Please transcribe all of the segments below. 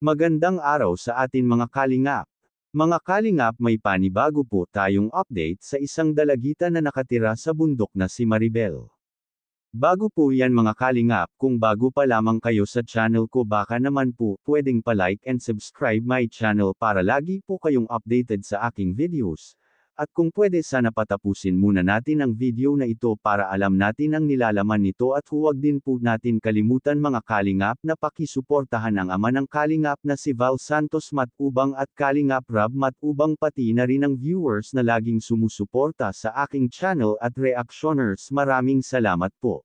Magandang araw sa atin mga kalingap. Mga kalingap, may panibago po tayong update sa isang dalagita na nakatira sa bundok na si Maribel. Bago po yan mga kalingap, kung bago pa lamang kayo sa channel ko baka naman po pwedeng pa-like and subscribe my channel para lagi po kayong updated sa aking videos. At kung pwede sana patapusin muna natin ang video na ito para alam natin ang nilalaman nito at huwag din po natin kalimutan mga kalingap na pakisuportahan ang ama ng kalingap na si Val Santos Matubang at Kalingap Rab Matubang pati na rin ang viewers na laging sumusuporta sa aking channel at reactioners. Maraming salamat po.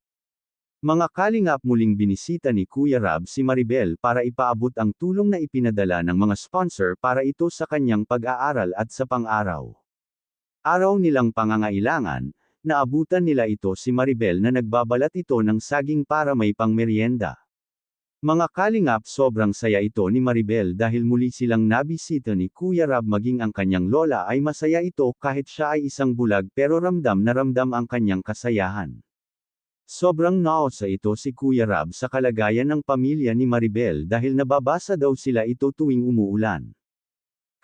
Mga kalingap, muling binisita ni Kuya Rab si Maribel para ipaabot ang tulong na ipinadala ng mga sponsor para ito sa kanyang pag-aaral at sa pang-araw. Araw nilang pangangailangan, naabutan nila ito si Maribel na nagbabalat ito ng saging para may pangmeryenda. Mga kalingap, sobrang saya ito ni Maribel dahil muli silang nabisita ni Kuya Rab, maging ang kanyang lola ay masaya ito kahit siya ay isang bulag pero ramdam na ramdam ang kanyang kasayahan. Sobrang naosa ito si Kuya Rab sa kalagayan ng pamilya ni Maribel dahil nababasa daw sila ito tuwing umuulan.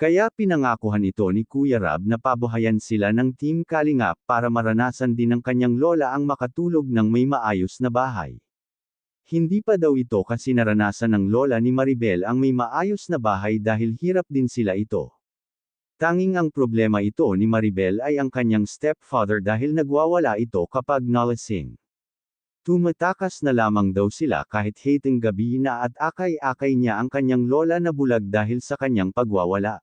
Kaya pinangakuhan ito ni Kuya Rab na pabuhayan sila ng Team Kalingap para maranasan din ng kanyang lola ang makatulog ng may maayos na bahay. Hindi pa daw ito kasi naranasan ng lola ni Maribel ang may maayos na bahay dahil hirap din sila ito. Tanging ang problema ito ni Maribel ay ang kanyang stepfather dahil nagwawala ito kapag nalasing. Tumatakas na lamang daw sila kahit hating gabi na at akay-akay niya ang kanyang lola na bulag dahil sa kanyang pagwawala.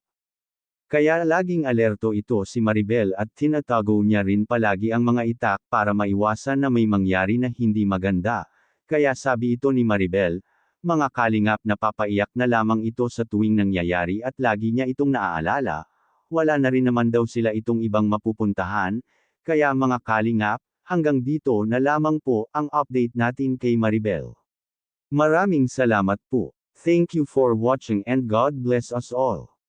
Kaya laging alerto ito si Maribel at tinatago niya rin palagi ang mga itak para maiwasan na may mangyari na hindi maganda. Kaya sabi ito ni Maribel, mga kalingap, napapaiyak na lamang ito sa tuwing nangyayari at lagi niya itong naaalala. Wala na rin naman daw sila itong ibang mapupuntahan. Kaya mga kalingap, hanggang dito na lamang po ang update natin kay Maribel. Maraming salamat po. Thank you for watching and God bless us all.